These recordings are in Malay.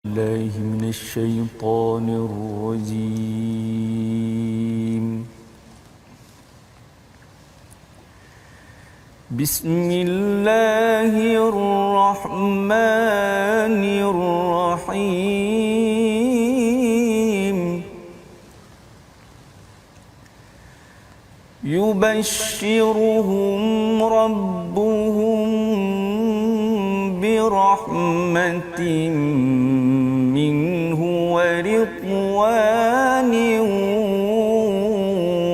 الله من الشيطان الرجيم. بسم الله الرحمن الرحيم. يبشرهم ربهم برحمة منه ورضوان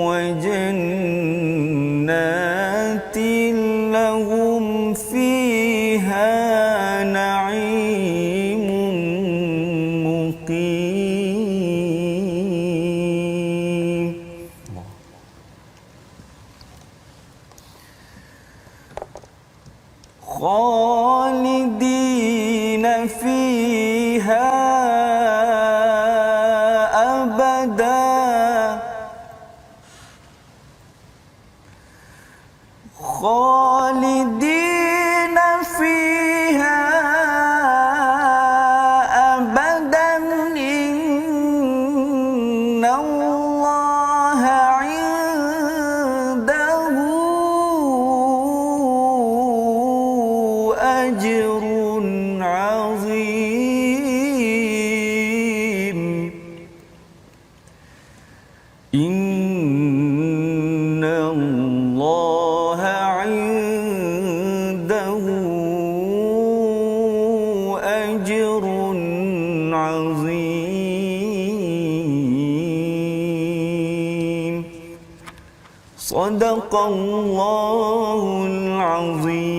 وجنات لهم فيها نعيم مقيم. خالدين فيها أبدا خالدين فيها أبدا إن الله عنده أجر عظيم. إن الله عنده أجر عظيم. صدق الله العظيم.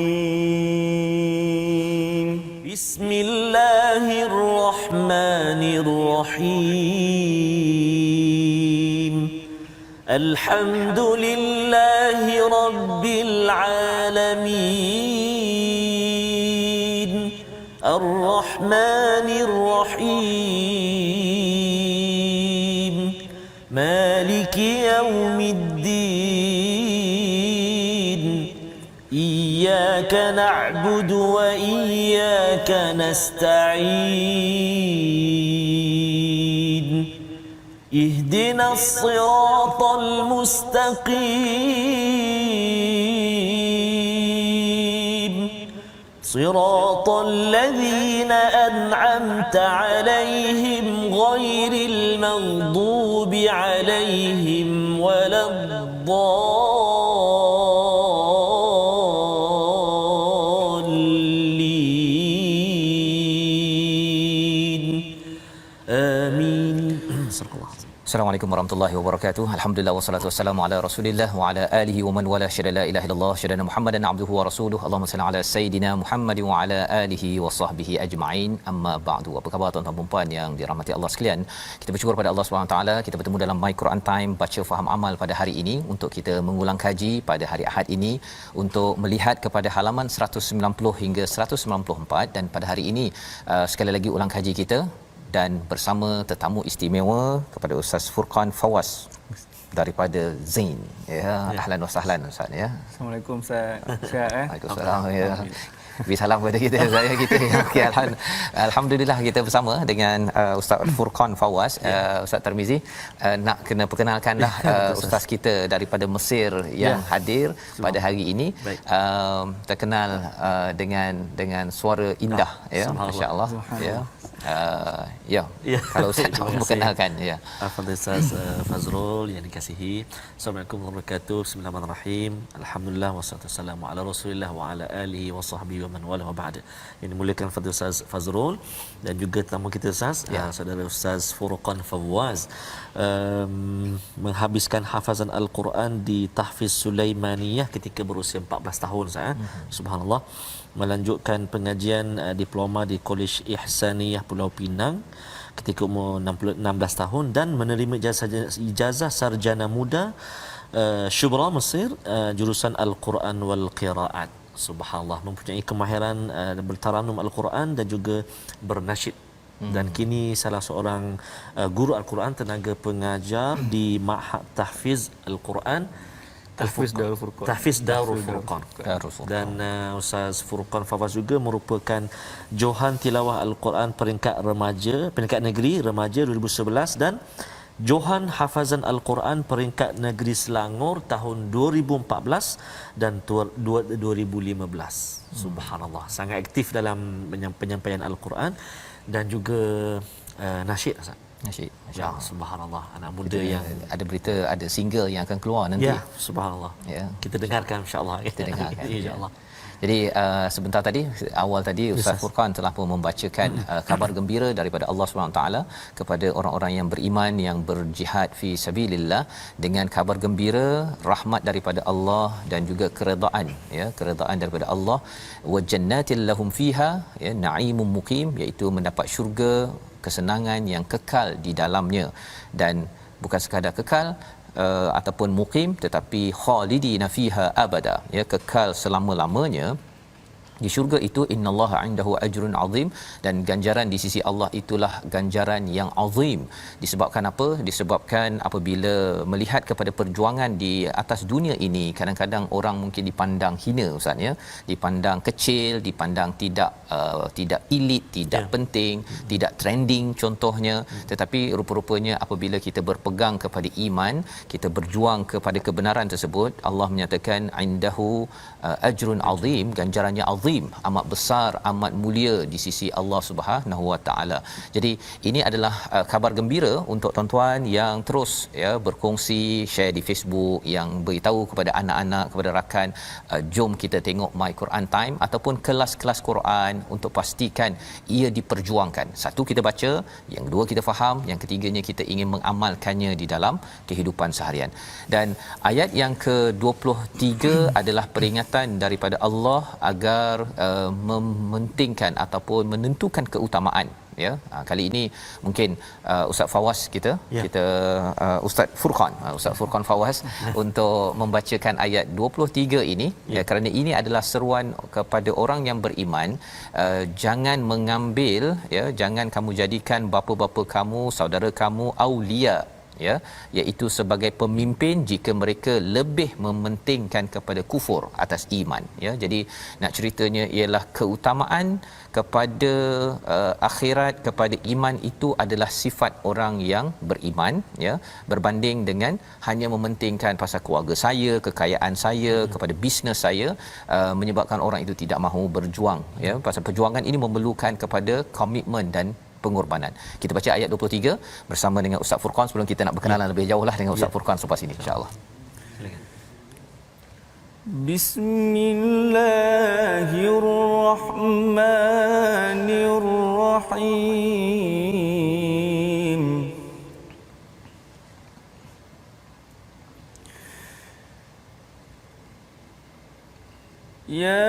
بسم الله الرحمن الرحيم. الحمد لله رب العالمين. الرحمن الرحيم. مالك يوم الدين. إياك نعبد وإياك نستعين. اهدنا الصراط المستقيم. صراط الذين أنعمت عليهم غير المغضوب عليهم ولا الضالين. آمين. صدق الله. Assalamualaikum warahmatullahi wabarakatuh. Alhamdulillah wassalatu wassalamu ala Rasulillah wa ala alihi wa man wala syada la ilaha illallah syada Muhammadan abduhu wa rasuluhu. Allahumma salli ala sayidina Muhammad wa ala alihi wa sahbihi ajma'in. Amma ba'du. Apa khabar tuan-tuan dan puan yang dirahmati Allah sekalian? Kita bersyukur pada Allah Subhanahu taala kita bertemu dalam My Quran Time baca faham amal pada hari ini untuk kita mengulang kaji pada hari Ahad ini untuk melihat kepada halaman 190 hingga 194 dan pada hari ini sekali lagi ulang kaji kita dan bersama tetamu istimewa kepada Ustaz Furqan Fawaz daripada Zain. Ya, ahlan wa sahlan Ustaz ya. Assalamualaikum Ustaz. Sihat Waalaikumsalam ya. Beri salam kepada kita saya kita. Okey, alhamdulillah kita bersama dengan Ustaz Furqan Fawaz. Ustaz Tarmizi nak kena perkenalkanlah ustaz kita daripada Mesir yang hadir pada hari ini. Terkenal dengan suara indah ya, masya-Allah ya. Ya. Kalau Ustaz nak perkenalkan ya. Fadil Ustaz Fazrul yang dikasihi. Assalamualaikum warahmatullahi wabarakatuh. Bismillahirrahmanirrahim. Alhamdulillah wassalatu wassalamu ala Rasulillah wa ala alihi wa sahbihi wa man wala wa ba'd. Yang dimuliakan Fadil Ustaz Fazrul dan juga tetamu kita Ustaz, saudara Ustaz Furqan Fawaz, menghabiskan hafazan Al-Quran di Tahfiz Sulaimaniyah ketika berusia 14 tahun Ustaz. Subhanallah. Melanjutkan pengajian diploma di Kolej Ihsaniyah Pulau Pinang ketika umur 16 tahun dan menerima ijazah sarjana muda Syubra Mesir jurusan Al-Quran wal Qiraat. Subhanallah, mempunyai kemahiran bertaranum Al-Quran dan juga bernasyid. Dan kini salah seorang guru Al-Quran, tenaga pengajar di Ma'had Tahfiz Al-Quran Tahfiz Darul Furqan. Tahfiz Darul Furqan. Darul Furqan. Dan Ustaz Furqan Fawaz juga merupakan Johan Tilawah Al-Quran peringkat remaja, peringkat negeri remaja 2011 dan Johan Hafazan Al-Quran peringkat negeri Selangor tahun 2014 dan 2015. Subhanallah, sangat aktif dalam penyampaian Al-Quran dan juga nasyid, Ustaz. Nasyid. Ya, subhanallah, anak muda yang ada berita, ada single yang akan keluar nanti. ya, subhanallah. Ya. Kita dengarkan insya-Allah. Kita dengarkan. Insya-Allah. Jadi sebentar tadi, awal tadi Ustaz Furqan telah pun membacakan kabar gembira daripada Allah SWT kepada orang-orang yang beriman yang berjihad fi sabilillah, dengan kabar gembira rahmat daripada Allah dan juga keredaan, ya, keredaan daripada Allah. Wa jannatil lahum fiha, ya, na'imun muqim, iaitu mendapat syurga, kesenangan yang kekal di dalamnya, dan bukan sekadar kekal ataupun muqim, tetapi khalidina fiha abada, ya, kekal selama-lamanya di syurga itu. Innallaha indahu ajrun azim, dan ganjaran di sisi Allah itulah ganjaran yang azim. Disebabkan apa? Disebabkan apabila melihat kepada perjuangan di atas dunia ini, kadang-kadang orang mungkin dipandang hina, Ustaz, ya, dipandang kecil, dipandang tidak elit, tidak penting, tidak trending contohnya. Tetapi rupa-rupanya apabila kita berpegang kepada iman, kita berjuang kepada kebenaran tersebut, Allah menyatakan indahu ajrun azim, ganjarannya azim, amat besar, amat mulia di sisi Allah Subhanahu Wa Taala. Jadi ini adalah kabar gembira untuk tuan-tuan yang terus, ya, berkongsi, share di Facebook, yang beritahu kepada anak-anak, kepada rakan, jom kita tengok My Quran Time ataupun kelas-kelas Quran, untuk pastikan ia diperjuangkan. Satu, kita baca; yang kedua, kita faham; yang ketiganya, kita ingin mengamalkannya di dalam kehidupan seharian. Dan ayat yang ke-23 adalah peringatan daripada Allah agar mementingkan ataupun menentukan keutamaan, ya. Kali ini mungkin Ustaz Fawaz kita Ustaz Furqan Fawaz untuk membacakan ayat 23 ini, ya, kerana ini adalah seruan kepada orang yang beriman. Jangan mengambil, ya, jangan kamu jadikan bapa-bapa kamu, saudara kamu aulia, ya, iaitu sebagai pemimpin jika mereka lebih mementingkan kepada kufur atas iman, ya. Jadi nak ceritanya ialah keutamaan kepada akhirat, kepada iman itu adalah sifat orang yang beriman, ya, berbanding dengan hanya mementingkan pasal keluarga saya, kekayaan saya, kepada bisnes saya, menyebabkan orang itu tidak mahu berjuang, ya. Pasal perjuangan ini memerlukan kepada komitmen dan pengorbanan. Kita baca ayat 23 bersama dengan Ustaz Furqan sebelum kita nak berkenalan lebih jauhlah dengan Ustaz Furqan selepas ini, insya-Allah. Bismillahirrahmanirrahim. Ya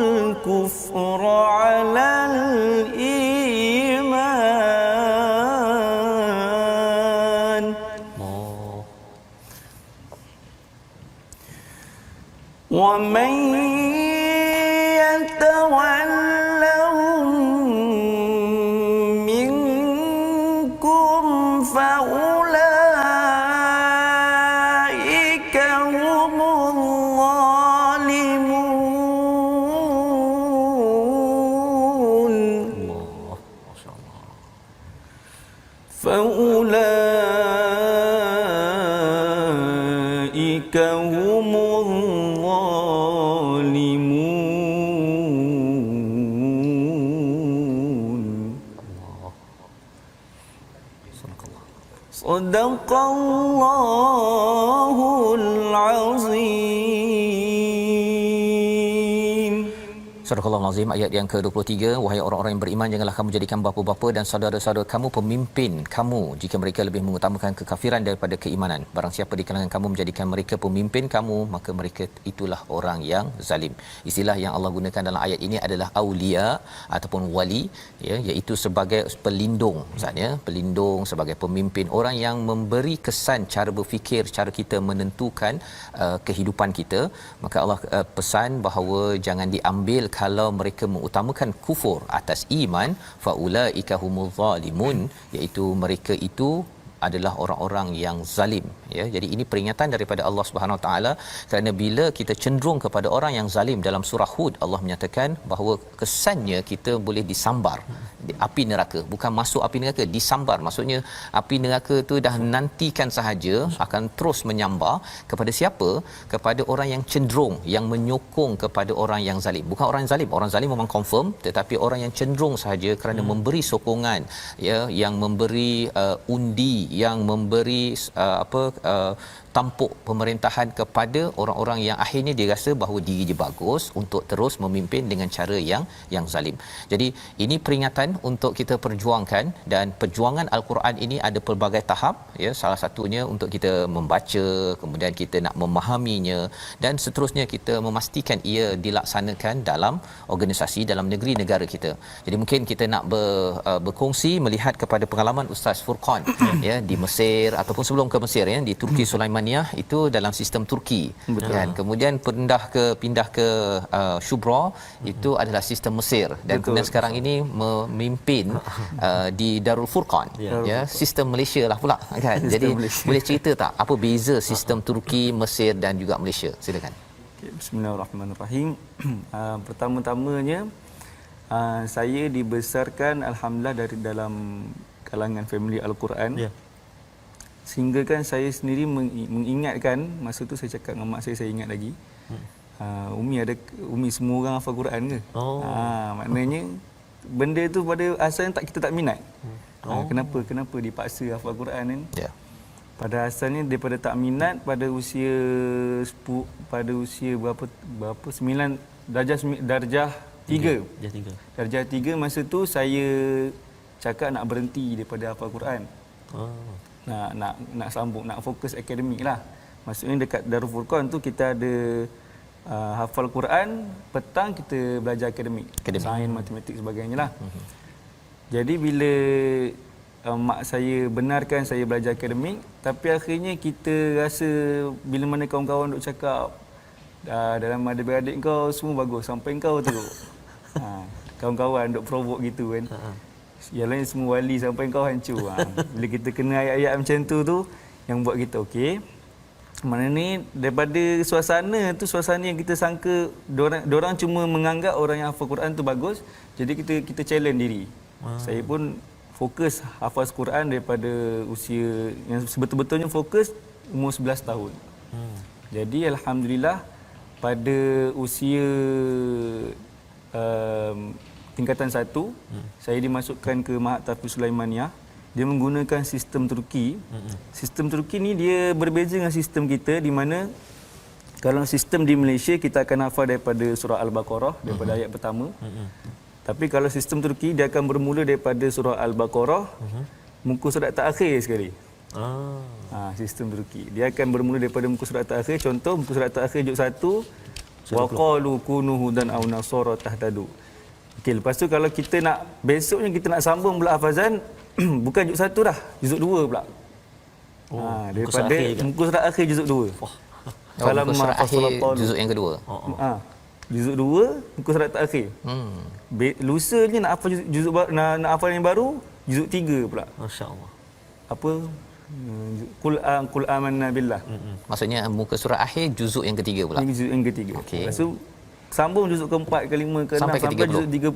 الكفر على الإيمان ومن يتولهم منكم فأولئك هم فأولئك هم الظالمون. صدق الله العظيم. Surah Al-Azim ayat yang ke-23, wahai orang-orang yang beriman, janganlah kamu jadikan bapa-bapa dan saudara-saudara kamu pemimpin kamu jika mereka lebih mengutamakan kekafiran daripada keimanan. Barang siapa di kalangan kamu menjadikan mereka pemimpin kamu, maka mereka itulah orang yang zalim. Istilah yang Allah gunakan dalam ayat ini adalah aulia ataupun wali, ya, iaitu sebagai pelindung, maksudnya pelindung, sebagai pemimpin, orang yang memberi kesan cara berfikir, cara kita menentukan kehidupan kita. Maka Allah pesan bahawa jangan diambil kalau mereka mengutamakan kufur atas iman, faulaika humuz zalimun, iaitu mereka itu adalah orang-orang yang zalim, ya. Jadi ini peringatan daripada Allah Subhanahu Wa Taala, kerana bila kita cenderung kepada orang yang zalim, dalam surah Hud Allah menyatakan bahawa kesannya kita boleh disambar di api neraka, bukan masuk api neraka, disambar. Maksudnya api neraka tu dah nantikan sahaja, akan terus menyambar kepada siapa? Kepada orang yang cenderung, yang menyokong kepada orang yang zalim. Bukan orang zalim, orang zalim memang confirm, tetapi orang yang cenderung sahaja kerana memberi sokongan, ya, yang memberi undi, yang memberi tampuk pemerintahan kepada orang-orang yang akhirnya dia rasa bahawa diri dia bagus untuk terus memimpin dengan cara yang zalim. Jadi ini peringatan untuk kita perjuangkan, dan perjuangan Al-Quran ini ada pelbagai tahap, ya. Salah satunya untuk kita membaca, kemudian kita nak memahaminya, dan seterusnya kita memastikan ia dilaksanakan dalam organisasi, dalam negeri negara kita. Jadi mungkin kita nak berkongsi melihat kepada pengalaman Ustaz Furqan ya di Mesir ataupun sebelum ke Mesir, ya, di Turki Sulaimaniyah itu dalam sistem Turki. Betul. Kan, kemudian pindah ke Shubra itu adalah sistem Mesir, dan betul, kemudian sekarang ini memimpin di Darul Furqan, ya, sistem Malaysia lah pula, kan. Jadi boleh cerita tak apa beza sistem Turki, Mesir dan juga Malaysia? Silakan. Okay, bismillahirrahmanirrahim. Pertama-tamanya saya dibesarkan alhamdulillah dari dalam kalangan family Al-Quran. Sehingga kan saya sendiri mengingatkan, masa tu saya cakap dengan mak saya ingat lagi. Umi semua orang hafal Quran ke? Maknanya benda tu pada asalnya kita tak minat. Kenapa dipaksa hafal Quran kan? Pada asalnya daripada tak minat, pada usia berapa 9 darjah 3. Darjah 3 masa tu saya cakap nak berhenti daripada hafal Quran. Nak sambung, nak fokus akademik lah. Maksudnya dekat Darul Furqan tu kita ada hafal Quran, petang kita belajar akademik. Sains, matematik sebagainya lah. Jadi bila mak saya benarkan saya belajar akademik, tapi akhirnya kita rasa bila mana kawan-kawan duk cakap dalam adik-beradik kau semua bagus sampai kau teruk. Kawan-kawan duk provoke gitu kan. Yang lain semua wali sampai kau hancur. Bila kita kena ayat-ayat macam tu yang buat kita okey. Mana ni daripada suasana yang kita sangka diorang cuma menganggap orang yang hafal Quran tu bagus, jadi kita challenge diri. Saya pun fokus hafaz Quran daripada usia yang sebetul-betulnya fokus umur 11 tahun. Jadi alhamdulillah pada usia tingkatan 1 saya dimasukkan ke Mahat Tahfiz Sulaimaniyah. Dia menggunakan sistem Turki. Sistem Turki ni dia berbeza dengan sistem kita, di mana kalau sistem di Malaysia kita akan hafal daripada surah Al-Baqarah daripada ayat pertama. Tapi kalau sistem Turki dia akan bermula daripada surah Al-Baqarah muka surat terakhir sekali. Sistem Turki dia akan bermula daripada muka surat terakhir. Contoh muka surat terakhir juz 1 wa qalu kunu hudan aw nasara tahtadu. Okey, lepas tu kalau kita nak besoknya kita nak sambung pula hafazan bukan juz 1 dah, juz 2 pula. Daripada muka surat akhir juz 2. Kalau muka surat akhir juz yang kedua. Juz 2 muka surat terakhir. Lusanya nak hafal juz nak hafal yang baru juz 3 pula. Masya-Allah. Apa? Qul amanna billah. Maksudnya muka surat akhir juzuk yang ketiga pula. Juzuk yang ketiga. Okey. Lepas tu sambung juzuk ke-4, ke-5, ke-6 sampai juzuk 30.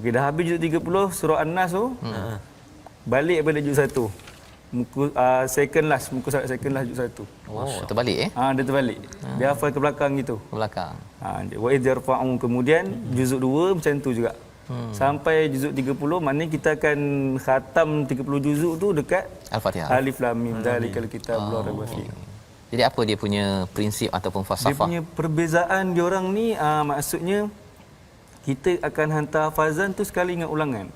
Okey, dah habis juzuk 30 surah An-Nas tu. Balik pada juz 1. Muka second last, muka surat second last juz 1. Terbalik dia terbalik. Dia hafal ke belakang gitu. Ke belakang. Wa idh yarfa'u, kemudian juzuk 2 macam tu juga. Sampai juzuk 30, maknanya kita akan khatam 30 juzuk tu dekat Al-Fatihah. Alif Lam Mim Dzalikal Kitab la raiba fihi. Jadi apa dia punya prinsip ataupun falsafah? Dia punya perbezaan diorang ni maksudnya kita akan hantar hafazan tu sekali dengan ulangan.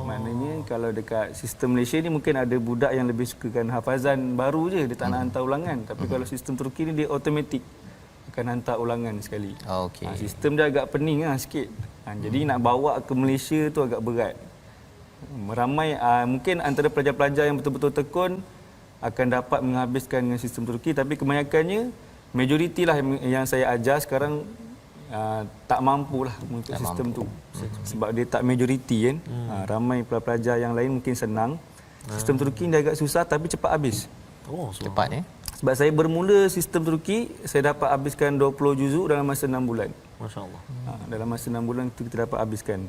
Maknanya kalau dekat sistem Malaysia ni mungkin ada budak yang lebih sukakan hafazan baru je, dia tak nak hantar ulangan. Tapi kalau sistem Turki ni dia automatik akan hantar ulangan sekali. Okey. Sistem dia agak pening sikit. Jadi nak bawa ke Malaysia tu agak berat. Ramai mungkin antara pelajar-pelajar yang betul-betul tekun akan dapat menghabiskan dengan sistem Turki, tapi kebanyakannya majoriti lah yang saya ajar sekarang tak mampulah untuk sistem tu. Sebab dia tak majoriti kan. Ramai pelajar yang lain mungkin senang. Sistem Turki ni agak susah tapi cepat habis. Cepat Sebab saya bermula sistem Turki, saya dapat habiskan 20 juzuk dalam masa 6 bulan. Masya-Allah. Dalam masa 6 bulan tu kita dapat habiskan.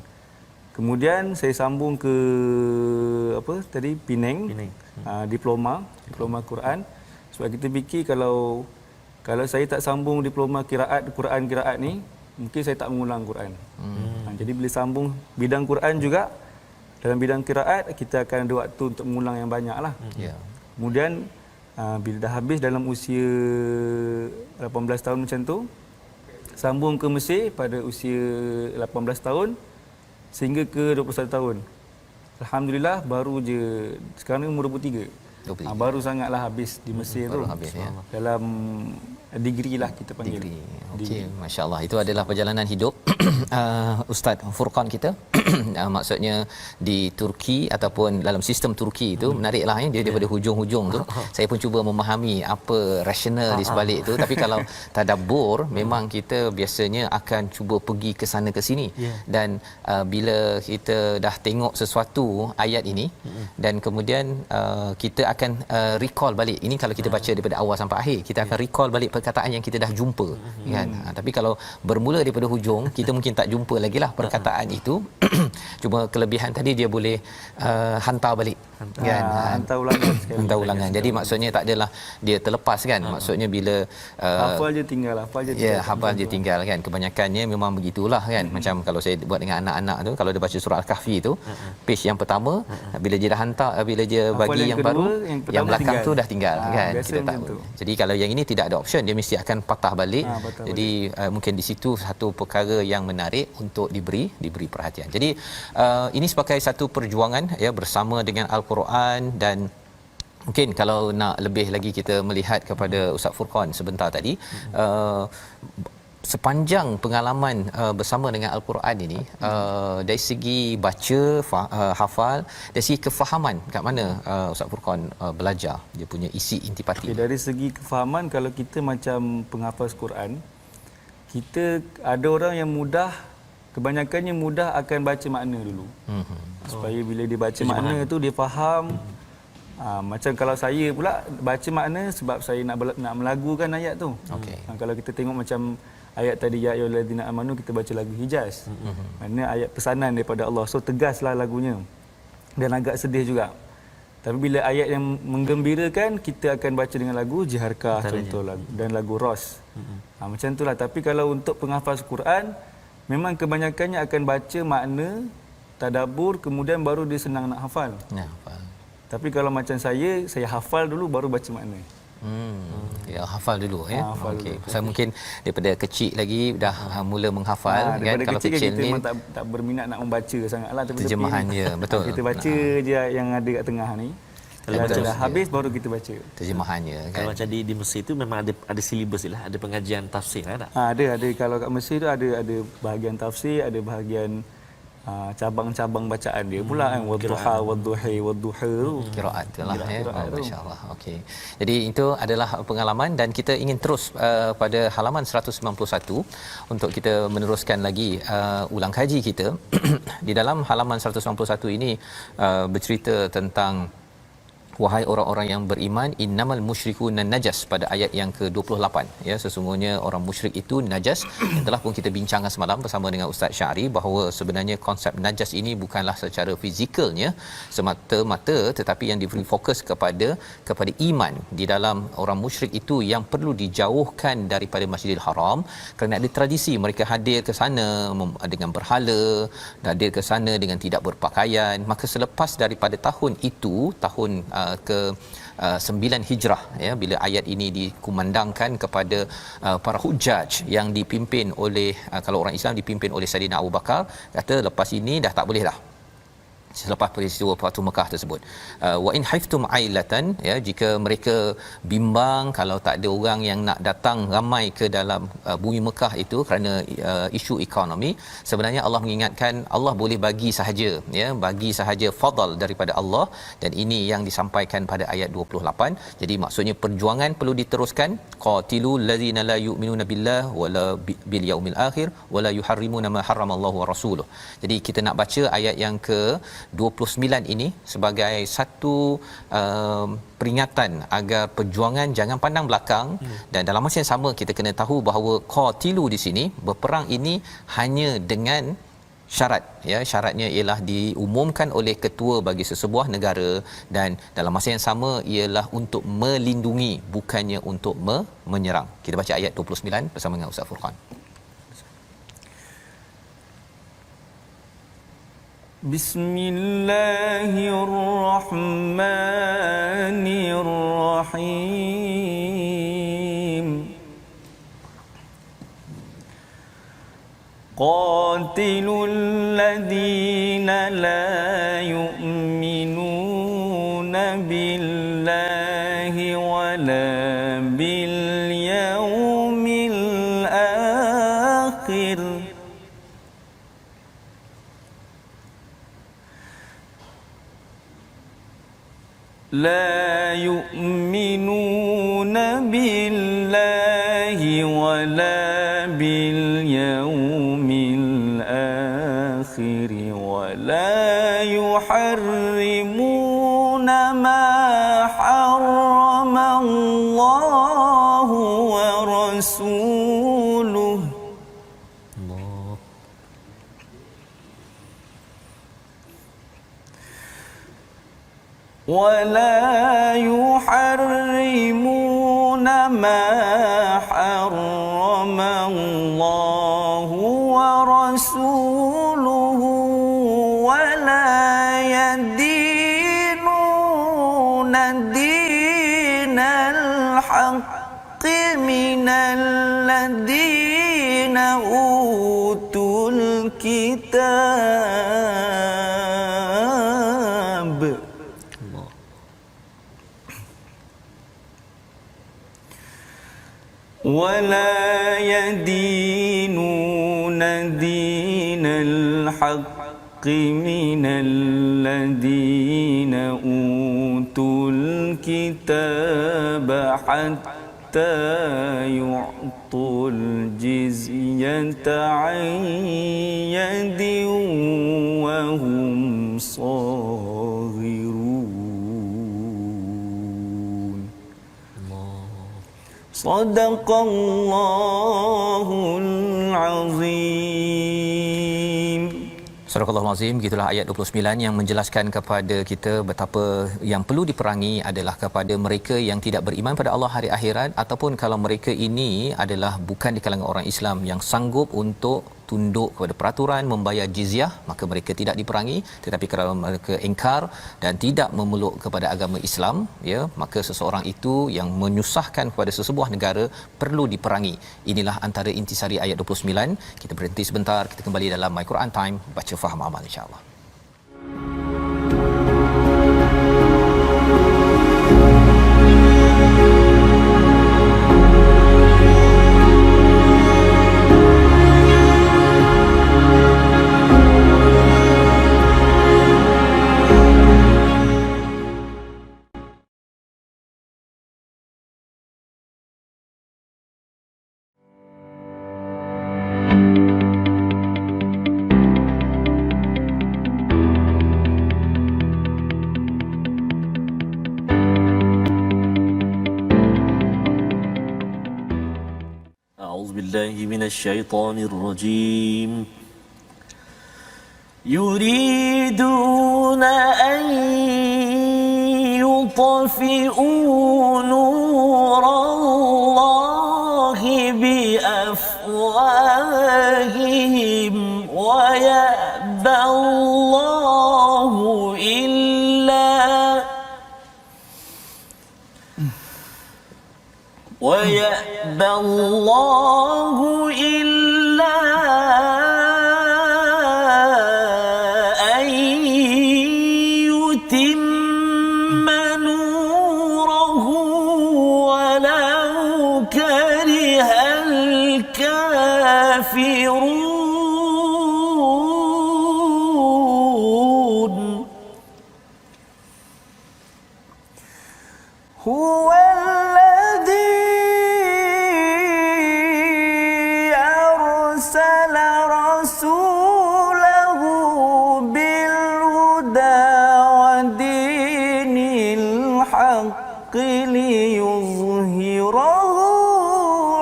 Kemudian saya sambung ke Penang. Diploma Quran. Sebab kita fikir kalau saya tak sambung diploma Quran kiraat ni, mungkin saya tak mengulang Quran. Jadi bila sambung bidang Quran juga, dalam bidang kiraat kita akan ada waktu untuk mengulang yang banyaklah. Kemudian bila dah habis dalam usia 18 tahun macam tu, sambung ke Mesir pada usia 18 tahun sehingga ke 21 tahun. Alhamdulillah baru je sekarang ni umur 23. Baru sangatlah habis di Mesir tu. Habis, ya. Dalam degree lah kita panggil. Okey, masya-Allah. Itu adalah perjalanan hidup Ustaz Furqan kita. Maksudnya di Turki ataupun dalam sistem Turki itu menariklah dia daripada hujung-hujung tu. Saya pun cuba memahami apa rasional di sebalik tu, tapi kalau tadabbur memang kita biasanya akan cuba pergi ke sana ke sini. Dan bila kita dah tengok sesuatu ayat ini dan kemudian kita akan recall balik. Ini kalau kita baca daripada awal sampai akhir, kita akan recall balik perkataan yang kita dah jumpa kan. Tapi kalau bermula daripada hujung, kita mungkin tak jumpa lagi lah perkataan itu. Cuma kelebihan tadi dia boleh hantar balik kan, hantar ulangan sekali. Hantar ulangan. Jadi maksudnya tak adalah dia terlepas kan. Maksudnya bila hafal je tinggal. Hafal je tinggal kan. Kebanyakannya memang begitulah kan. Macam kalau saya buat dengan anak-anak tu, kalau dia baca surah Al-Kahfi tu, page yang pertama, bila dia dah hantar, bila dia bagi yang kedua, baru, yang belakang tinggal. tu dah tinggal kan. Kita tahu. Tu. Jadi kalau yang ini tidak ada option, dia mesti akan patah balik. Jadi mungkin di situ satu perkara yang menarik untuk diberi perhatian. Jadi ini sebagai satu perjuangan ya bersama dengan Al-Quran. Dan mungkin kalau nak lebih lagi kita melihat kepada Ustaz Furqan sebentar tadi, sepanjang pengalaman bersama dengan Al-Quran ini, dari segi baca, hafal, dari segi kefahaman, kat mana Ustaz Furqan belajar dia punya isi intipati? Dari segi kefahaman, kalau kita macam penghafaz Quran, kita ada orang yang kebanyakannya mudah akan baca makna dulu. Supaya bila dia baca makna tu dia faham. Macam kalau saya pula baca makna sebab saya nak melagukan ayat tu. Kalau kita tengok macam ayat tadi, ya ayyuhallazina amanu, kita baca lagu Hijaz. Maknanya ayat pesanan daripada Allah. So tegaslah lagunya. Dan agak sedih juga. Tapi bila ayat yang menggembirakan, kita akan baca dengan lagu Jiharkah contoh lagu, dan lagu Ros. Macam itulah. Tapi kalau untuk penghafaz Quran, memang kebanyakannya akan baca makna, tadabbur, kemudian baru dia senang nak hafal. Tapi kalau macam saya hafal dulu baru baca makna. Ya, hafal dulu ya. Okey. Saya mungkin daripada kecil lagi dah mula menghafal kan. Kalau kecil kita ni memang tak berminat nak membaca sangatlah, terjemahan dia. Betul. Kita baca je yang ada kat tengah ni. Kalau dah habis baru kita baca terjemahannya kan. Kalau macam di Mesir tu memang ada silibus lah, ada pengajian tafsir tak? Ada. Kalau kat Mesir tu ada bahagian tafsir, ada bahagian cabang-cabang bacaan dia pula kan, wadduha wadduhi wadduha tu qiraat lah ya. Masya-Allah. Okey. Jadi itu adalah pengalaman dan kita ingin terus pada halaman 191 untuk kita meneruskan lagi ulang kaji kita. Di dalam halaman 191 ini bercerita tentang wahai orang-orang yang beriman, innamal musyrikuna najas, pada ayat yang ke-28 ya, sesungguhnya orang musyrik itu najas. Yang telah pun kita bincangkan semalam bersama dengan Ustaz Syari bahawa sebenarnya konsep najas ini bukanlah secara fizikalnya semata-mata, tetapi yang diberi fokus kepada iman. Di dalam orang musyrik itu yang perlu dijauhkan daripada Masjidil Haram kerana ada tradisi mereka hadir ke sana dengan berhala, hadir ke sana dengan tidak berpakaian. Maka selepas daripada tahun itu, tahun 9 Hijrah ya, bila ayat ini dikumandangkan kepada para hujaj yang dipimpin oleh kalau orang Islam dipimpin oleh Saidina Abu Bakar, kata lepas ini dah tak boleh dah selepas peristiwa Fathu Mekah tersebut. Wa in haiftum ailatan, ya, jika mereka bimbang kalau tak ada orang yang nak datang ramai ke dalam bumi Mekah itu kerana isu ekonomi, sebenarnya Allah mengingatkan Allah boleh bagi sahaja, ya, bagi sahaja fadal daripada Allah, dan ini yang disampaikan pada ayat 28. Jadi maksudnya perjuangan perlu diteruskan. Qatilul ladzina la yu'minuna billah wala bil yaumil akhir wala yuharrimuna ma harramallahu wa rasuluh. Jadi kita nak baca ayat yang ke 29 ini sebagai satu peringatan agar perjuangan jangan pandang belakang, dan dalam masa yang sama kita kena tahu bahawa qatilu di sini, berperang ini hanya dengan syarat, ya, syaratnya ialah diumumkan oleh ketua bagi sesebuah negara, dan dalam masa yang sama ialah untuk melindungi, bukannya untuk menyerang. Kita baca ayat 29 bersama dengan Ustaz Furqan. Bismillahirrahmanirrahim. Qatilul ladzina la yu'minuna billahi wala bil yaumil akhir لا يؤمنون بالله ولا باليوم الآخر ولا يحرمون ما حرم الله ورسوله ولا يحرمون ما حرم الله ورسوله ولا يدينون دين الحق من الذين أوتوا الكتاب ولا يدينون دين الحق من الذين أوتوا الكتاب حتى يعطوا الجزية عن يد وهم صاغرون. صدق الله العظيم. Surah Al-Azim, gitulah ayat 29 yang menjelaskan kepada kita betapa yang perlu diperangi adalah kepada mereka yang tidak beriman pada Allah hari akhirat, ataupun kalau mereka ini adalah bukan di kalangan orang Islam yang sanggup untuk tunduk kepada peraturan, membayar jizyah, maka mereka tidak diperangi. Tetapi kalau mereka ingkar dan tidak memeluk kepada agama Islam, ya, maka seseorang itu yang menyusahkan kepada sesebuah negara perlu diperangi. Inilah antara intisari ayat 29. Kita berhenti sebentar, kita kembali dalam My Quran Time, baca faham amal insya-Allah. من الشيطان الرجيم يريدون أن يطفئوا نور الله بأفواههم ويأبى الله إلا ويأبى الله إلا أن يتم نوره ولو كره الكافرون هو الذي أرسل رسوله بالهدى ودين الحق ليظهره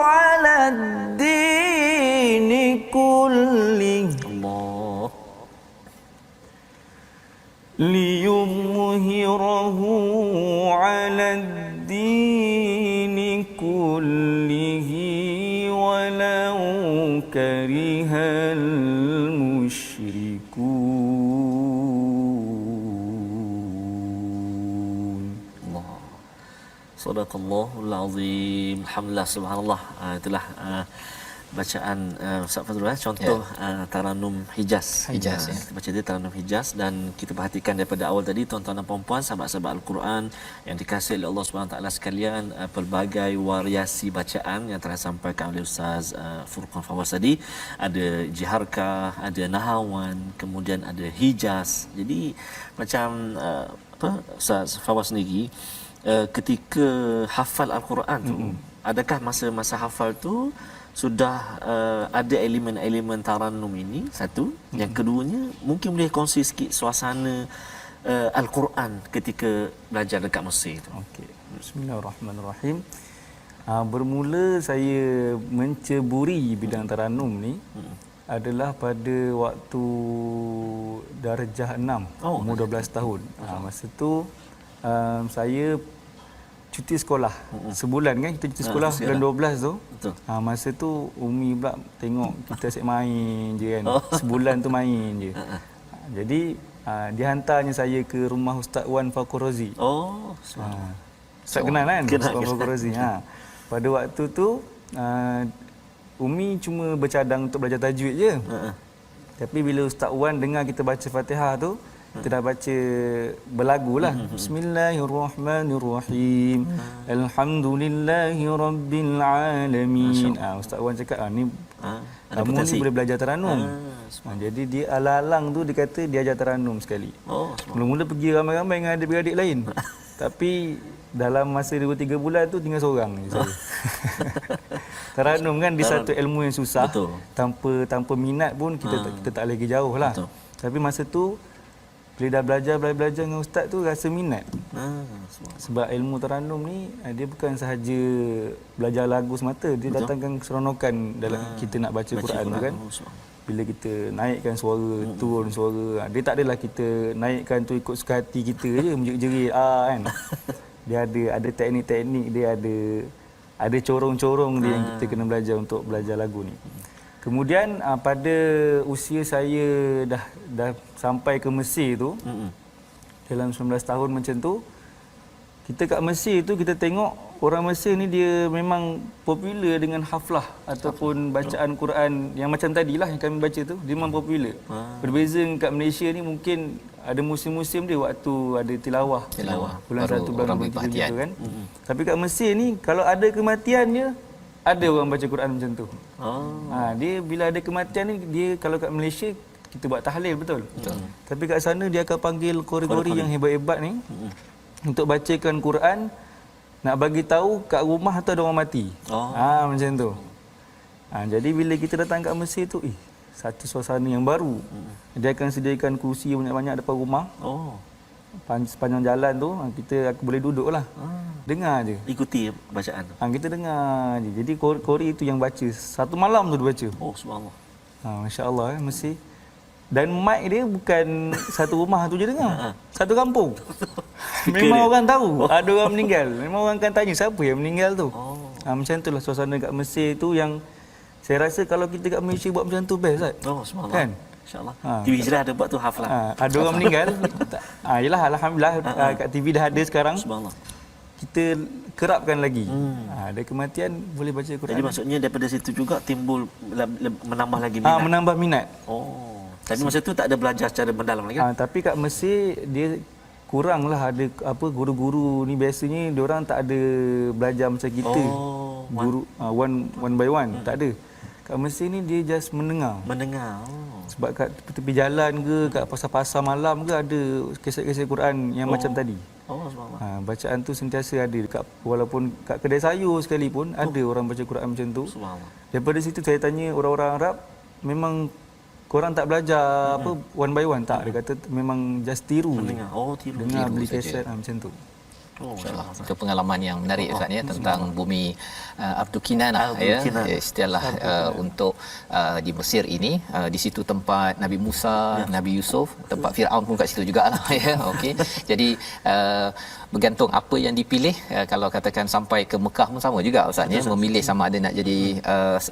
على الدين كله Allah. ليظهره على الدين كله ولو كره المشركون. Sadaqallahul azim. Alhamdulillah, subhanallah. Itulah bacaan Ustaz Fazrul, contoh Taranum Hijaz. Hijaz, ya. Kita baca dia Taranum Hijaz, dan kita perhatikan daripada awal tadi, tuan-tuan dan puan-puan, sahabat-sahabat Al-Quran yang dikasihi oleh Allah Subhanahu taala sekalian, pelbagai variasi bacaan yang telah disampaikan oleh Ustaz Furqan Fawaz tadi. Ada Jiharka, ada Nahawan, kemudian ada Hijaz. Jadi macam Ustaz Fawaz sendiri ketika hafal Al-Quran tu, adakah masa hafal tu sudah ada elemen-elemen taranum ini? Satu. Yang keduanya, mungkin boleh kongsi sikit suasana Al-Quran ketika belajar dekat Mesir tu. Okey. Bismillahirrahmanirrahim. Bermula saya menceburi bidang taranum ni adalah pada waktu darjah 6, umur 12 tahun. Masa tu saya cuti sekolah. Sebulan kan kita cuti sekolah, bulan 12 tu. Betul. Masa tu Umi pula tengok kita asyik main je kan. Sebulan tu main je. Jadi dia hantarnya saya ke rumah Ustaz Wan Fakhur Razi. Ustaz kenal kan? Kenal. Ustaz Wan Fakhur Razi. Pada waktu tu Umi cuma bercadang untuk belajar tajwid je. Tapi bila Ustaz Wan dengar kita baca Fatihah tu, kita dah baca berlagu lah. Bismillahirrahmanirrahim. Alhamdulillahirabbil alamin. Ustaz Wan cakap ni kamu ni boleh belajar taranum. Jadi dia alang-alang tu dia kata dia ajar taranum sekali. Mula-mula pergi ramai-ramai dengan adik-beradik lain. Tapi dalam masa 2-3 bulan tu tinggal seorang je saya. Taranum kan dia satu ilmu yang susah. Betul. Tanpa minat pun kita tak boleh pergi jauh lah. Betul. Tapi masa tu bila dah belajar dengan ustaz tu rasa minat. Sebab ilmu taranum ni dia bukan sahaja belajar lagu semata, dia datangkan keseronokan dalam kita nak baca Quran tu kan. Bila kita naikkan suara, turun suara, dia tak adalah kita naikkan tu ikut suka hati kita je, menjerit-jerit kan. Dia ada teknik-teknik, dia ada corong-corong dia yang kita kena belajar untuk belajar lagu ni. Kemudian pada usia saya dah sampai ke Mesir tu, dalam 19 tahun macam tu, kita kat Mesir tu kita tengok orang Mesir ni dia memang popular dengan haflah ataupun bacaan Quran yang macam tadilah yang kami baca tu, dia memang popular. Berbeza dengan kat Malaysia ni mungkin ada musim-musim dia waktu ada tilawah. Bulan 1 bulan 2 gitu kan. Tapi kat Mesir ni kalau ada kematian dia, ada orang baca Quran macam tu. Dia bila ada kematian ni, dia kalau kat Malaysia kita buat tahlil betul. Tapi kat sana dia akan panggil kori-kori yang hebat-hebat ni untuk bacakan Quran, nak bagi tahu kat rumah tu ada orang mati. Macam tu. Jadi bila kita datang kat Mesir tu, satu suasana yang baru. Dia akan sediakan kursi banyak-banyak depan rumah. Sepanjang jalan tu aku boleh duduk lah. Dengar je. Ikuti bacaan tu. Kita dengar je. Jadi kori itu yang baca. Satu malam tu dia baca. Subhanallah. Masya-Allah Mesir. Dan mic dia bukan satu rumah tu je dengar. Satu kampung. Memang orang tahu ada orang meninggal. Memang orang akan tanya siapa yang meninggal tu. Macam itulah suasana kat Mesir tu yang saya rasa kalau kita kat Malaysia buat macam tu best kan? Subhanallah. Kan? InsyaAllah. TV Hijrah ada buat tu haflah. Ada orang meninggal. Yalah alhamdulillah kat TV dah ada sekarang. Subhanallah. kita kerapkan lagi. Dari kematian boleh baca Quran. Jadi maksudnya daripada situ juga timbul menambah lagi minat. Menambah minat. Oh. Tapi masa tu tak ada belajar secara mendalam lagi. Tapi kat Mesir dia kuranglah ada guru-guru ni, biasanya dia orang tak ada belajar macam kita. Guru one by one, tak ada. Kat Mesir ni dia just mendengar. Sebab kat tepi jalan ke, kat pasar-pasar malam ke, ada kaset-kaset Quran yang macam tadi. Bacaan tu sentiasa ada dekat, walaupun kat kedai sayur sekalipun ada orang baca Quran macam tu. Daripada situ saya tanya orang-orang Arab, memang korang tak belajar one by one tak? Dia kata memang just tiru. Tiru. Dengar beli kaset macam tu. Itu pengalaman yang menarik Ustaz ya, tentang bumi Abdul Kinanah ya, istilah untuk di Mesir ini, di situ tempat Nabi Musa, Nabi Yusuf, tempat Firaun pun kat situ jugalah ya. Okey. Jadi bergantung apa yang dipilih. Kalau katakan sampai ke Mekah pun sama juga Ustaz ya, memilih sama ada nak jadi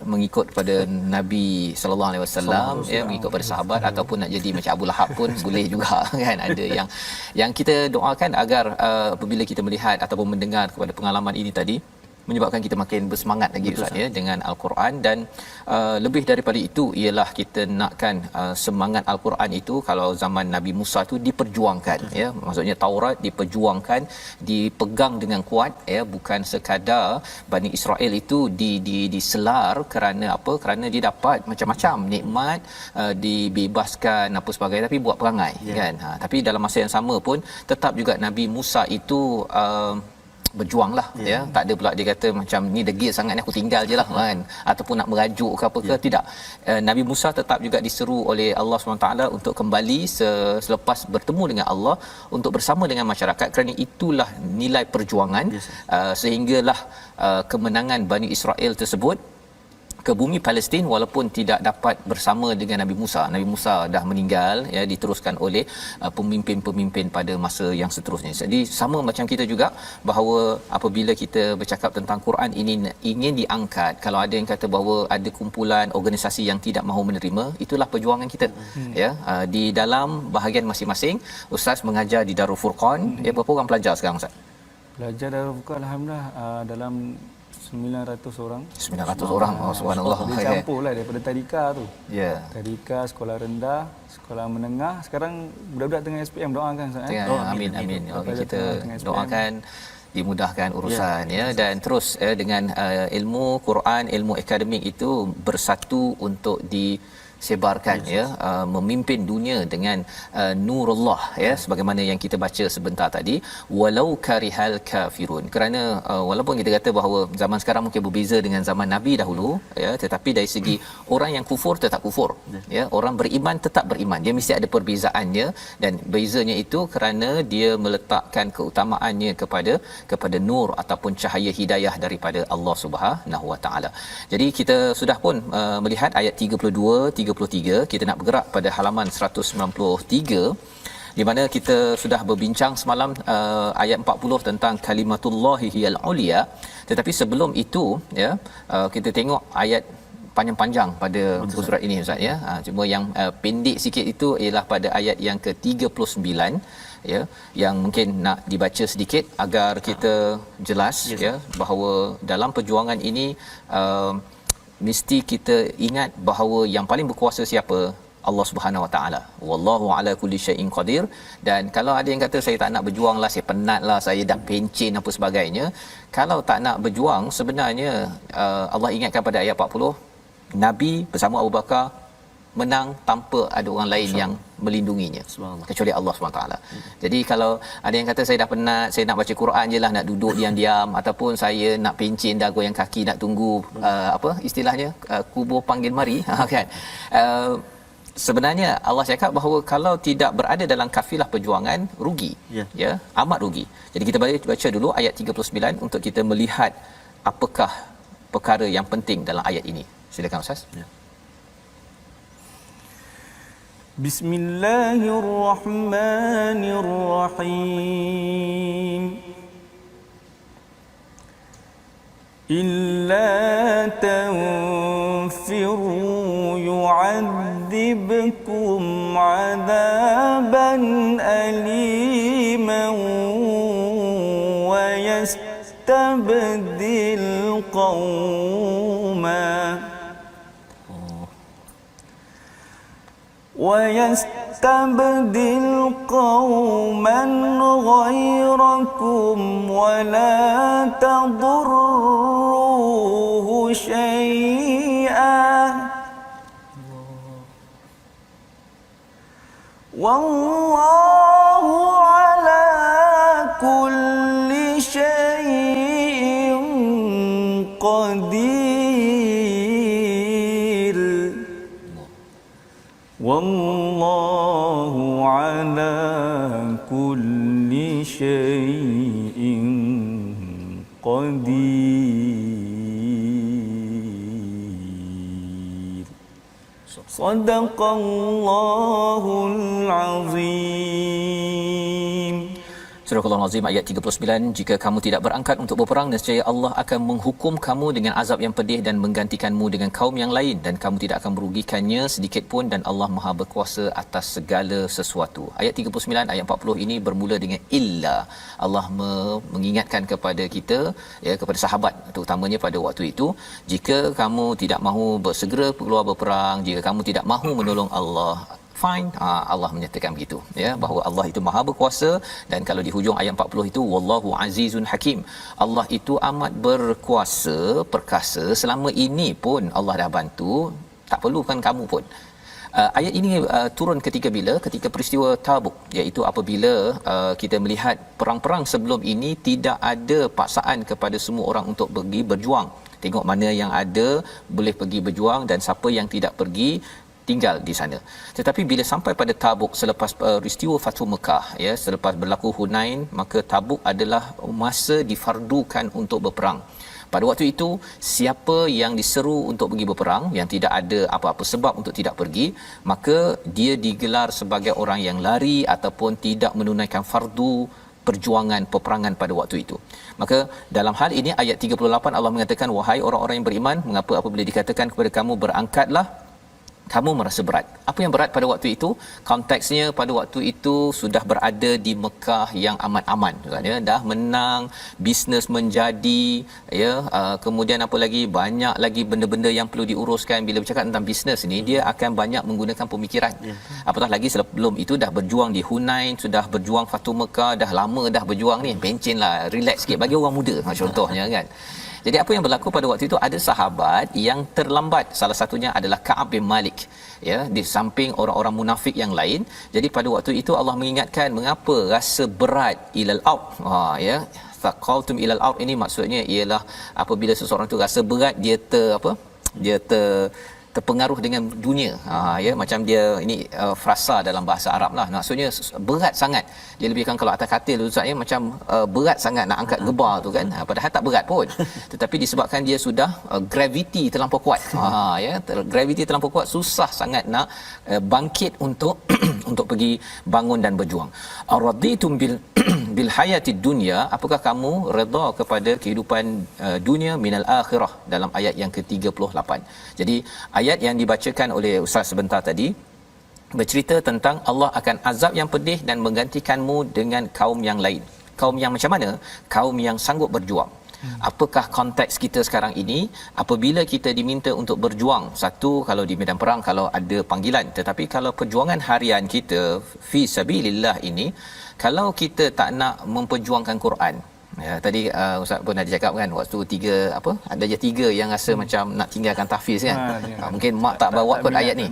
mengikut kepada Nabi sallallahu alaihi wasallam ya, mengikut pada sahabat, ataupun nak jadi macam Abu Lahab pun boleh juga kan. Ada yang kita doakan agar apabila kita melihat ataupun mendengar kepada pengalaman ini tadi, menyebabkan kita makin bersemangat lagi Ustaz ya dengan Al-Quran. Dan lebih daripada itu ialah kita nakkan semangat Al-Quran itu, kalau zaman Nabi Musa tu diperjuangkan ya, maksudnya Taurat diperjuangkan, dipegang dengan kuat ya, bukan sekadar Bani Israel itu diselar kerana apa, kerana dia dapat macam-macam nikmat, dibebaskan apa sebagainya, tapi buat perangai kan. Tapi dalam masa yang sama pun tetap juga Nabi Musa itu berjuanglah ya, tak ada pula dia kata macam ni degil sangat ni aku tinggal je lah kan, ataupun nak merajuk ke apa ke, tidak. Nabi Musa tetap juga diseru oleh Allah SWT untuk kembali selepas bertemu dengan Allah untuk bersama dengan masyarakat, kerana itulah nilai perjuangan sehinggalah kemenangan Bani Israel tersebut ke bumi Palestin, walaupun tidak dapat bersama dengan Nabi Musa. Nabi Musa dah meninggal ya, diteruskan oleh pemimpin-pemimpin pada masa yang seterusnya. Jadi sama macam kita juga, bahawa apabila kita bercakap tentang Quran ini ingin diangkat, kalau ada yang kata bahawa ada kumpulan organisasi yang tidak mahu menerima, itulah perjuangan kita ya. Di dalam bahagian masing-masing, Ustaz mengajar di Darul Furqan, berapa orang pelajar sekarang Ustaz? Pelajar Darul Furqan alhamdulillah dalam 900 orang. 900 orang. Subhanallah. Dia campurlah daripada tadika tu. Tadika, sekolah rendah, sekolah menengah. Sekarang budak-budak tengah SPM, doakan Ustaz. Amin. Kita doakan dimudahkan urusan ya, dan terus dengan ilmu Quran, ilmu akademik itu bersatu untuk disebarkan ya, memimpin dunia dengan nurullah ya, sebagaimana yang kita baca sebentar tadi, walau karihal kafirun. Kerana walaupun kita kata bahawa zaman sekarang mungkin berbeza dengan zaman Nabi dahulu ya, tetapi dari segi orang yang kufur tetap kufur ya, orang beriman tetap beriman. Dia mesti ada perbezaannya, dan bezanya itu kerana dia meletakkan keutamaannya kepada nur ataupun cahaya hidayah daripada Allah Subhanahu Wa Taala. Jadi kita sudah pun melihat ayat 32 33, kita nak bergerak pada halaman 193 di mana kita sudah berbincang semalam ayat 40 tentang kalimatullahi hiyal ulia. Tetapi sebelum itu ya, kita tengok ayat panjang-panjang pada surat ini Ustaz ya. Cuma yang pendek sikit itu ialah pada ayat yang ke-39 ya, yang mungkin nak dibaca sedikit agar kita jelas ya, bahawa dalam perjuangan ini mesti kita ingat bahawa yang paling berkuasa siapa? Allah Subhanahu Wa Taala. Wallahu ala kulli syai'in qadir. Dan kalau ada yang kata saya tak nak berjuang lah, saya penat lah, saya dah pencen apa sebagainya, kalau tak nak berjuang, sebenarnya Allah ingatkan pada ayat 40, Nabi bersama Abu Bakar menang tanpa ada orang lain yang melindunginya kecuali Allah SWT. Jadi kalau ada yang kata saya dah penat, saya nak baca Quran je lah, nak duduk diam-diam, ataupun saya nak pencen dah goyang kaki, nak tunggu apa istilahnya, kubur panggil mari kan. Sebenarnya Allah cakap bahawa kalau tidak berada dalam kafilah perjuangan, rugi ya, amat rugi. Jadi kita baca dulu ayat 39 untuk kita melihat apakah perkara yang penting dalam ayat ini. Silakan Ustaz. Bismillahirrahmanirrahim. Illa tanfiru yu'adzibkum 'adzaban aliman wa ويستبدل قوما غيركم ولا تضروه شيئا والله على كل شيء قدير والله على كل شيء قدير صدق الله العظيم. Surah Al-Azim ayat 39, jika kamu tidak berangkat untuk berperang, nescaya Allah akan menghukum kamu dengan azab yang pedih dan menggantikanmu dengan kaum yang lain, dan kamu tidak akan merugikannya sedikit pun, dan Allah Maha berkuasa atas segala sesuatu. Ayat 39, ayat 40 ini bermula dengan illa. Allah mengingatkan kepada kita, ya, kepada sahabat terutamanya pada waktu itu, jika kamu tidak mahu bersegera keluar berperang, jika kamu tidak mahu menolong Allah, fine. Allah menyatakan begitu, ya, bahawa Allah itu Maha berkuasa. Dan kalau di hujung ayat 40 itu, wallahu azizun hakim, Allah itu amat berkuasa, perkasa. Selama ini pun Allah dah bantu, tak perlukan kamu pun. Ayat ini turun ketika peristiwa Tabuk, iaitu apabila kita melihat perang-perang sebelum ini tidak ada paksaan kepada semua orang untuk pergi berjuang. Tengok mana yang ada boleh pergi berjuang dan siapa yang tidak pergi tinggal di sana. Tetapi bila sampai pada Tabuk, selepas peristiwa Fathu Mekah, ya, selepas berlaku Hunain, maka Tabuk adalah masa difardukan untuk berperang. Pada waktu itu, siapa yang diseru untuk pergi berperang, yang tidak ada apa-apa sebab untuk tidak pergi, maka dia digelar sebagai orang yang lari ataupun tidak menunaikan fardu perjuangan peperangan pada waktu itu. Maka dalam hal ini ayat 38 Allah mengatakan, wahai orang-orang yang beriman, mengapa apabila dikatakan kepada kamu berangkatlah, kamu merasa berat. Apa yang berat pada waktu itu? Konteksnya pada waktu itu sudah berada di Mekah yang amat aman, ya, dah menang, bisnes menjadi, ya, kemudian apa lagi, banyak lagi benda-benda yang perlu diuruskan. Bila bercakap tentang bisnes ni, dia akan banyak menggunakan pemikiran. Apatah lagi sebelum itu dah berjuang di Hunain, sudah berjuang Fathu Mekah, dah lama dah berjuang ni, bencinlah, relax sikit bagi orang muda contohnya kan. Jadi apa yang berlaku pada waktu itu, ada sahabat yang terlambat. Salah satunya adalah Ka'ab bin Malik, ya, di samping orang-orang munafik yang lain. Jadi pada waktu itu Allah mengingatkan, mengapa rasa berat ilal ard, ya, thaqaltum ilal ard ini maksudnya ialah apabila seseorang tu rasa berat, dia terpengaruh dengan dunia, ya, macam dia ini frasa dalam bahasa Arab lah, maksudnya berat sangat. Dia lebihkan kalau atas katil tu Ustaz, ya, macam berat sangat nak angkat gebar tu kan, padahal tak berat pun, tetapi disebabkan dia sudah graviti terlampau kuat, ya, graviti terlampau kuat, susah sangat nak bangkit untuk untuk pergi bangun dan berjuang. Araditum bil hayatid dunya, apakah kamu redha kepada kehidupan dunia, minal akhirah, dalam ayat yang ke-38. Jadi ayat yang dibacakan oleh Ustaz sebentar tadi bercerita tentang Allah akan azab yang pedih dan menggantikanmu dengan kaum yang lain. Kaum yang macam mana? Kaum yang sanggup berjuang. Apakah konteks kita sekarang ini apabila kita diminta untuk berjuang? Satu, kalau di medan perang, kalau ada panggilan. Tetapi kalau perjuangan harian kita fi sabilillah ini, kalau kita tak nak memperjuangkan Quran, ya, tadi Ustaz pun ada cakap kan, waktu ada je tiga yang rasa macam nak tinggalkan tahfiz kan. Mungkin mak tak bawa kot ayat ni.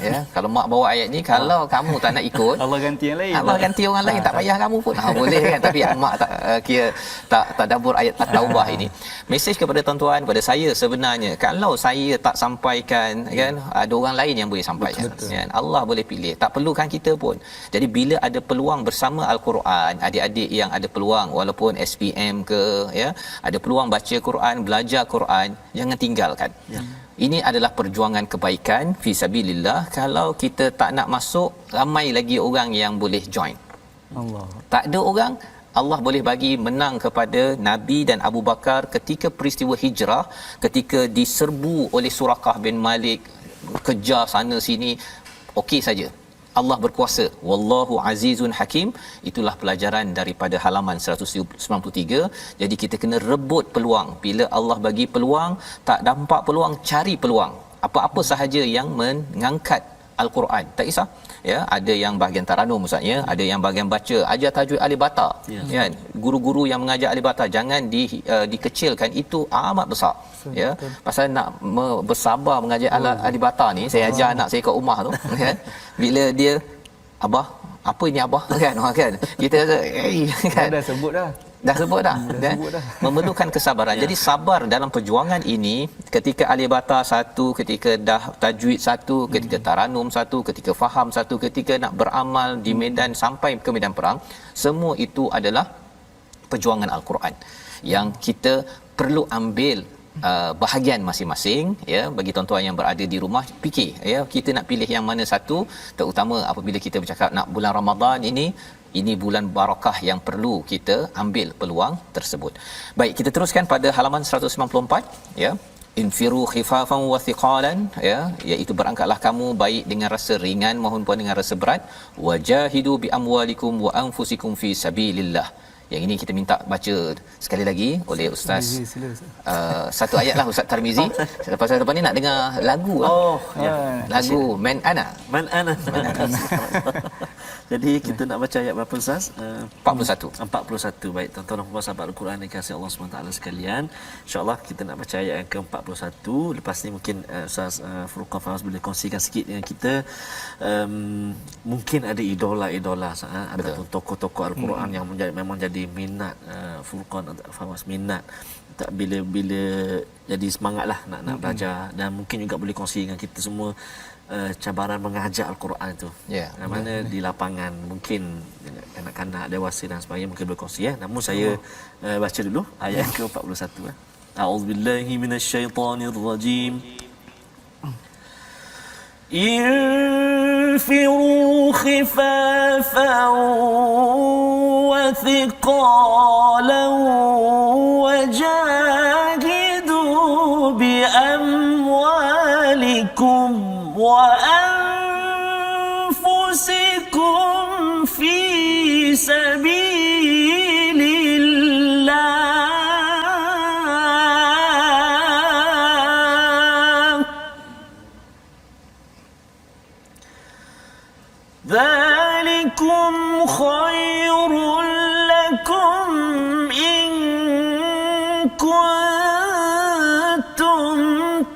Ya, kalau mak bawa ayat ni, kalau kamu tak nak ikut, Allah ganti yang lain. Allah ganti orang lain, tak payah kamu pun. Boleh kan, tapi mak tak kira tak dabur ayat At-Taubah ini. Mesej kepada tuan-tuan, pada saya sebenarnya, kalau saya tak sampaikan kan, ada orang lain yang boleh sampaikan. Kan? Allah boleh pilih, tak perlukan kita pun. Jadi bila ada peluang bersama Al-Quran, adik-adik yang ada peluang walaupun SPM ke, ya, ada peluang baca Quran, belajar Quran, jangan tinggalkan. Ini adalah perjuangan kebaikan fi sabilillah. Kalau kita tak nak masuk, ramai lagi orang yang boleh join. Allah. Tak ada orang, Allah boleh bagi menang kepada Nabi dan Abu Bakar ketika peristiwa hijrah, ketika diserbu oleh Suraqah bin Malik, kejar sana sini, okey saja. Allah berkuasa, wallahu azizun hakim. Itulah pelajaran daripada halaman 193. Jadi kita kena rebut peluang. Bila Allah bagi peluang, tak nampak peluang, cari peluang. Apa-apa sahaja yang mengangkat Al-Quran, tak kisah ya, ada yang bahagian taranum ustaz ya, ada yang bahagian baca, ajar tajwid alif bata kan, guru-guru yang mengajar alif bata jangan dikecilkan, itu amat besar ya. Pasal nak bersabar mengajar alif bata ni, saya ajar anak saya kat rumah tu kan, bila dia abah apa ini abah kan kita kan dah sebut dah dan memerlukan kesabaran. Jadi sabar dalam perjuangan ini, ketika alif bata satu, ketika dah tajwid satu, ketika taranum satu, ketika faham satu, ketika nak beramal di medan sampai ke medan perang, semua itu adalah perjuangan Al-Quran yang kita perlu ambil bahagian masing-masing ya. Bagi tuan-tuan yang berada di rumah, fikir ya, kita nak pilih yang mana satu, terutama apabila kita bercakap nak bulan Ramadan ini bulan barakah yang perlu kita ambil peluang tersebut. Baik, kita teruskan pada halaman 194 ya. Infiru khifafan wa thiqalan ya, iaitu berangkatlah kamu baik dengan rasa ringan maupun dengan rasa berat. Wajahidu bi amwalikum wa anfusikum fi sabilillah. Yang ini kita minta baca sekali lagi oleh Ustaz. Satu ayat lah Ustaz Tarmizi. Lepas ni nak dengar lagu lagu Man Ana. Jadi kita nak baca ayat berapa Ustaz? 41. Baik, tuan-tuan dan puan sahabat Al-Quran dikasihi Allah SWT sekalian. InsyaAllah kita nak baca ayat yang ke-41. Lepas ni mungkin Ustaz Furqan Fawaz boleh kongsikan sikit dengan kita. Mungkin ada idola-idola ataupun tokoh-tokoh Al-Quran yang memang jadi minat Furqan Fawaz minat. Tak bila jadi semangatlah nak belajar, dan mungkin juga boleh kongsi dengan kita semua cabaran mengajar Al-Quran itu. Mana di lapangan mungkin kanak-kanak, dewasa dan sebagainya mungkin berkongsi ya. Namun saya baca dulu ayat ke-41. A'udzubillahi minasyaitonirrajim. انفروا خفافا وثقالا وجاهدوا بأموالكم وأنفسكم في سبيل الله ذلكم خير لكم إن كنتم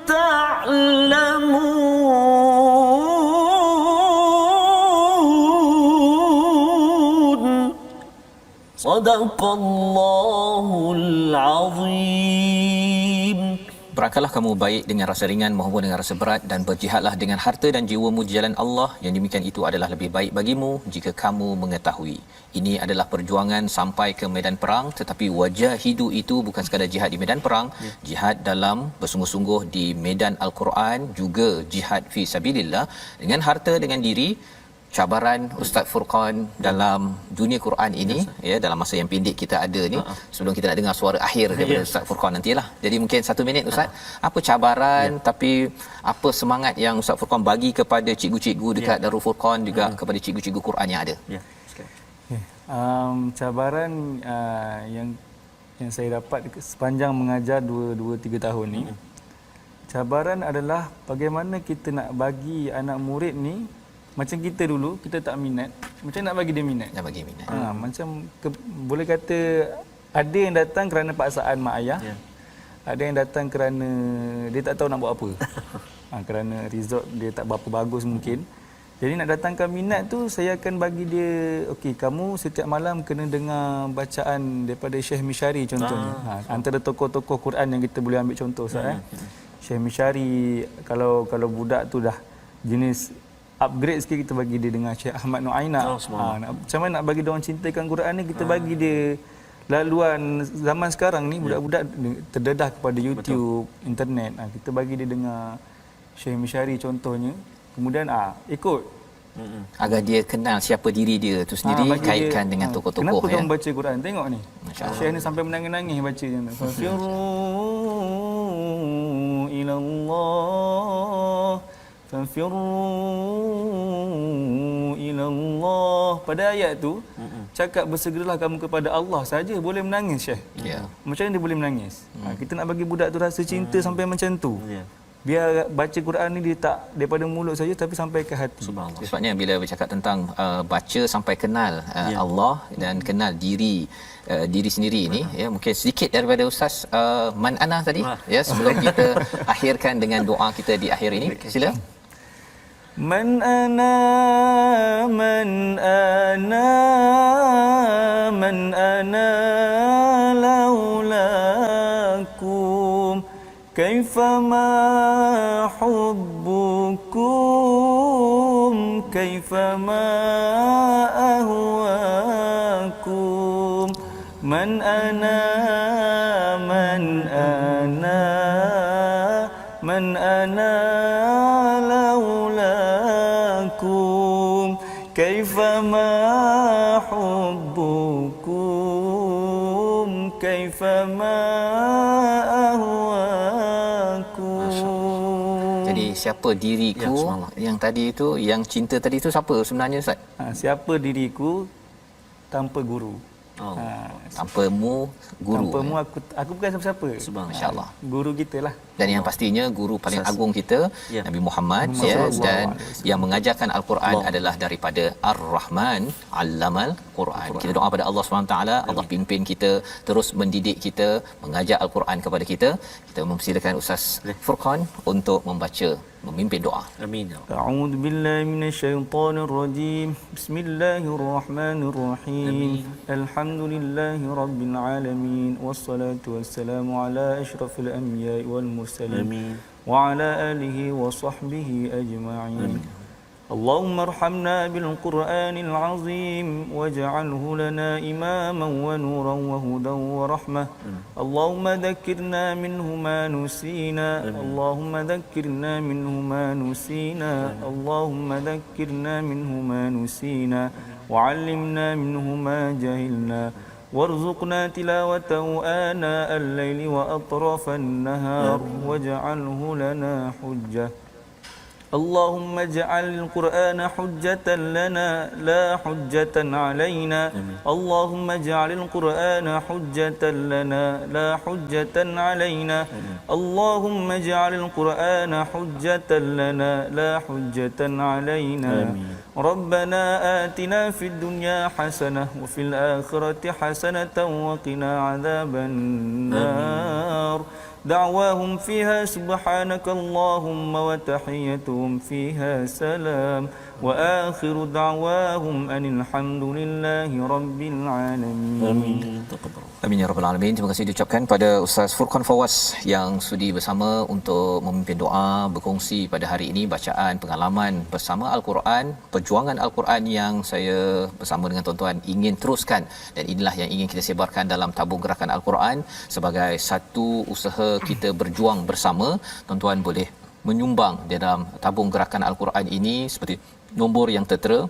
تعلمون صدق الله العظيم. Berangkatlah kamu baik dengan rasa ringan maupun dengan rasa berat, dan berjihadlah dengan harta dan jiwamu di jalan Allah. Yang demikian itu adalah lebih baik bagimu jika kamu mengetahui. Ini adalah perjuangan sampai ke medan perang, tetapi wajahidu itu bukan sekadar jihad di medan perang, jihad dalam bersungguh-sungguh di medan Al-Quran, juga jihad fi sabilillah dengan harta, dengan diri. Cabaran Ustaz Furqan dalam dunia Quran ini ya, dalam masa yang pendek kita ada ni, sebelum kita nak dengar suara akhir daripada Ustaz Furqan nantilah. Jadi mungkin 1 minit Ustaz, apa cabaran tapi apa semangat yang Ustaz Furqan bagi kepada cikgu-cikgu dekat Darul Furqan, juga kepada cikgu-cikgu Quran yang ada. Cabaran yang saya dapat sepanjang mengajar 2-3 tahun ni, cabaran adalah bagaimana kita nak bagi anak murid ni, macam kita dulu, kita tak minat, macam nak bagi dia minat. Macam boleh kata ada yang datang kerana paksaan mak ayah, ada yang datang kerana dia tak tahu nak buat apa. Kerana result dia tak berapa bagus mungkin. Jadi nak datangkan minat tu, saya akan bagi dia, okey, kamu setiap malam kena dengar bacaan daripada Syekh Mishari contohnya. Antara tokoh-tokoh Quran yang kita boleh ambil contoh Ustaz. Syekh Mishari, kalau budak tu dah jenis upgrade sikit, kita bagi dia dengan Syekh Ahmad Nuaina. Macam mana nak bagi dia orang cintakan Quran ni, kita bagi dia laluan zaman sekarang ni, budak-budak terdedah kepada YouTube, internet. Kita bagi dia dengar Syekh Mishari contohnya, kemudian ikut agar dia kenal siapa diri dia tu sendiri, kaitkan dengan tokoh-tokoh. Kenapa kamu baca Quran? Tengok ni, Syekh ni sampai menangis-nangis baca macam tu. Fafiru ilallah, فانفروا ilallah. Pada ayat tu cakap bersegeralah kamu kepada Allah saja boleh menangis, Syekh. Ya. Macam mana dia boleh menangis? Kita nak bagi budak tu rasa cinta sampai macam tu. Biar baca Quran ni dia tak daripada mulut saja tapi sampai ke hati. Subhanallah. Sebabnya bila bercakap tentang baca sampai kenal Allah dan kenal diri sendiri ini, ya, mungkin sedikit daripada Ustaz Man Ana tadi, ya, sebelum kita akhirkan dengan doa kita di akhir ini. Sila. Man ana laulakum kaifama hubbukum kaifama ahwakum man ana laulakum kaifama hubbukum kaifama siapa diriku yang tadi itu, yang cinta tadi itu siapa sebenarnya, Ustaz? Siapa diriku tanpa guru. Tanpamu guru. Tanpamu aku bukan siapa-siapa. Masya-Allah. Guru kita lah. Dan yang pastinya guru paling agung kita Nabi Muhammad, ya, dan yang mengajarkan Al-Quran adalah daripada Ar-Rahman Allamal Quran. Kita doa pada Allah SWT, Allah pimpin kita, terus mendidik kita, mengajar Al-Quran kepada kita. Kita mempersilakan Ustaz Furqan untuk membaca, memimpin doa. Amin. A'udzu billahi minasyaitonir rajim. Bismillahirrahmanirrahim. Alhamdulillahi rabbil alamin wassalatu wassalamu ala asyrafil anbiya'i wal mursalin wa ala alihi wa sahbihi ajma'in. اللهم ارحمنا بالقرآن العظيم واجعله لنا إماما ونورا وهدى ورحمة. اللهم ذكرنا منه ما نسينا. اللهم ذكرنا منه ما نسينا. اللهم ذكرنا منه ما نسينا وعلمنا منه ما جهلنا وارزقنا تلاوته آناء الليل وأطراف النهار واجعله لنا حجة. اللهم اجعل القرآن حجة لنا لا حجة علينا. اللهم اجعل القرآن حجة لنا لا حجة علينا. اللهم اجعل القرآن حجة لنا لا حجة علينا. ربنا آتنا في الدنيا حسنة وفي الآخرة حسنة وقنا عذاب النار. دعواهم فيها سبحانك اللهم وتحيتهم فيها سلام وآخر دعواهم أن الحمد لله رب العالمين. Amin ya rabbal alamin. Terima kasih diucapkan pada Ustaz Furqan Fawaz yang sudi bersama untuk memimpin doa, berkongsi pada hari ini bacaan pengalaman bersama Al-Quran, perjuangan Al-Quran yang saya bersama dengan tuan-tuan ingin teruskan, dan inilah yang ingin kita sebarkan dalam tabung gerakan Al-Quran sebagai satu usaha kita berjuang bersama. Tuan-tuan boleh menyumbang dalam tabung gerakan Al-Quran ini seperti nombor yang tertera,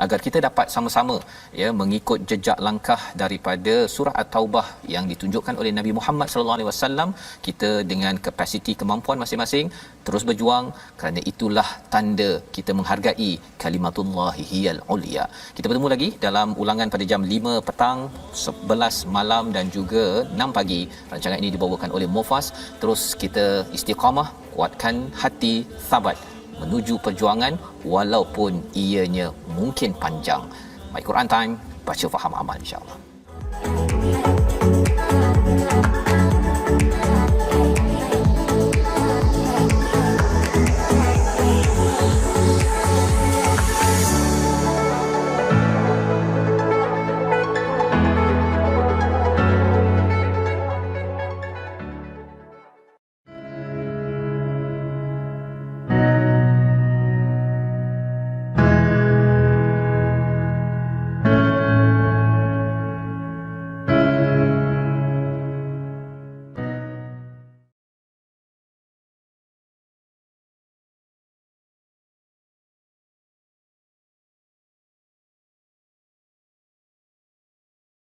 agar kita dapat sama-sama, ya, mengikut jejak langkah daripada surah At-Taubah yang ditunjukkan oleh Nabi Muhammad sallallahu alaihi wasallam. Kita dengan kapasiti kemampuan masing-masing terus berjuang, kerana itulah tanda kita menghargai kalimatullahi hiyal ulia. Kita bertemu lagi dalam ulangan pada jam 5 petang, 11 malam dan juga 6 pagi. Rancangan ini dibawakan oleh Mufas. Terus kita istiqamah, kuatkan hati, sabat menuju perjuangan walaupun ianya mungkin panjang. My Quran Time, baca faham amal, insya-Allah.